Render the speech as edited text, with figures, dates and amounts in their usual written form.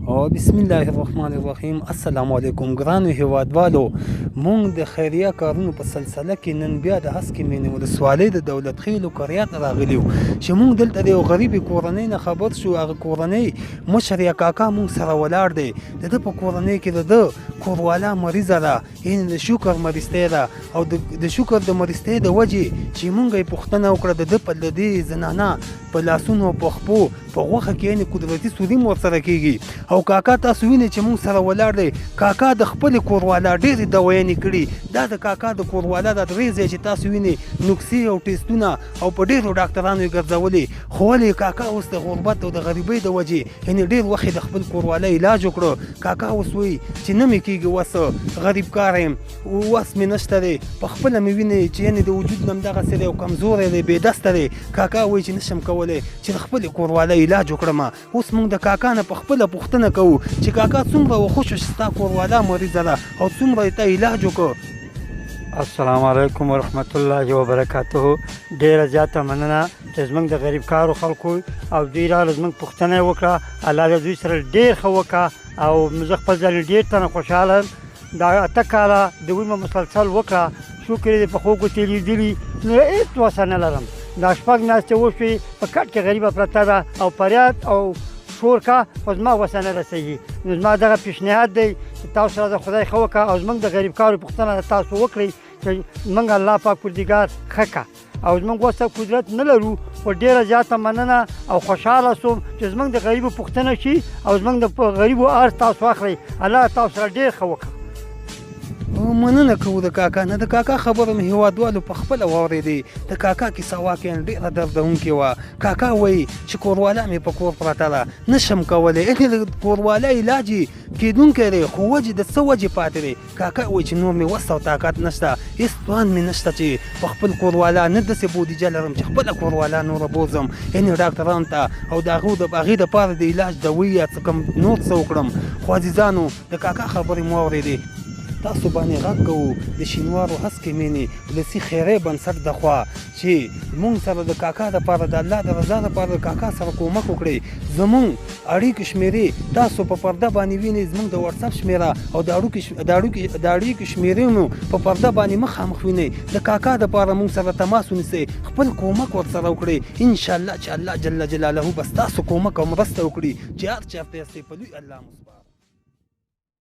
او بسم الله الرحمن الرحیم. السلام علیکم ګرانو هیوادوالو. مونږ د خیریه کارونو په سلسله کې نن بیا د هسکې مینې ولسوالۍ د دولت خیلو قریات راغلي یو چې مونږ دلته د یو غریبې کورنۍ نه خبر شو. هغه کورنۍ مشر یا کاکا مونږ سره ولاړ دی. د ده په کورنۍ کې د ده کورواله مریضه ده، یعنې د شکر مریضتۍ ده، او د شکر د مریضتۍ د وجې چې مونږ یې پوښتنه وکړه د ده په د دې زنانه په لاسونو په خپو په غوښه کې یعنې قدرتي سوري ورسره کېږي. او کاکا تاسو وینئ چې مونږ سره ولاړ دی. کاکا د خپلې کورواله ډېرې دوايانې کړي. دا د کاکا د کورواله دا درې ځای چې تاسو وینئ نکسې او ټیسټونه او په ډېرو ډاکټرانو یې ګرځولي، خو ولې کاکا اوس د غربت او د غریبۍ د وجې یعنې ډېر وخت یې د خپل کورواله علاج وکړو. کاکا اوس وایي چې نه مې کېږي، اوس غریب کار یم، اوس مې نشته دی، په خپله مې وینئ چې یعنې د وجود نه همدغسې دی او کمزوری دی، بېدسته دی. کاکا وایي چې نشم کولی چې د خپلې کورواله علاج وکړم. اوس موږ د کاکا نه په خپله پوښتنه کوو چې کاکا څومره وخوښه چې ستا کورواله مریضه ده او څومره یې ته علاج وکړو. السلام علیکم ورحمت الله وبرکاته. ډیره زیاته مننه چې زموږ د غریب کارو خلکو او دوی راغله زموږ پوښتنه یې وکړه. الله دې دوی سره ډېر ښه وکړه او زه خپل ځان ډېر تنه خوشحاله یم. دا اته کاله د ومه مسلسل وکړه، شکر یې په خوږو تېرېدلي، نو هېڅ وسه نه لرم. دا شپږ ناستې وشوې په کټ کې غریبه پرته ده او فریاد او شور کا، خو زما وسه نه رسېږي. نو زما دغه پیشنهاد دی چې تاسو سره د خدای ښه وکړه او زموږ د غریب کارو پوښتنه تاسو وکړئ چې موږ الله پاک پروردګار ښه کړه. او زموږ وسه قدرت نه لرو، خو ډېره زیاته مننه او خوشحاله سوم چې زموږ د غریبو پوښتنه شي او زموږ د غریبو عرض تاسو واخلئ. الله تاسو سره ډېر ښه وکړه. مننه کوو د کاکا نه. د کاکا خبره مې هیوادوالو په خپله واورېدې. د کاکا کیسه واقعا ډېره دردونکې وه. کاکا وایي چې کورواله مې په کور پرته ده، نشم کولی، یعنې د کورواله علاج یې کېدونکی دی، خو وجې د څه وجې پاتې دی. کاکا وایي چې نور مې وس او طاقت نشته، هېڅ توان مې نشته چې په خپل کورواله نه داسې بودیجه لرم چې خپله کورواله نوره بوځم یعنې ډاکټرانو ته او د هغې دپاره د علاج دوی یا څه کم نور څه وکړم. خو عزیزانو د کاکا خبرې مو واورېدې. تاسو باندې غږ کوو د شینوارو هسکې مینې ولسي خیرۍ بنسټ د خوا چې مونږ سره د کاکا دپاره د الله د رضا دپاره د کاکا سره کومک وکړئ. زمونږ اړیکې شمېرې تاسو په پرده باندې وینئ، زمونږ د وټساپ شمېره او د اړیکې شمېرې مو په پرده باندې مخامخ وینئ. د کاکا دپاره مونږ سره تماس ونیسئ، خپل کومک ورسره وکړئ. انشاءالله چې الله جل جلاله به ستاسو کومک او مرسته وکړي چې هر چېرته یاستئ په لوی الله مو سپارم.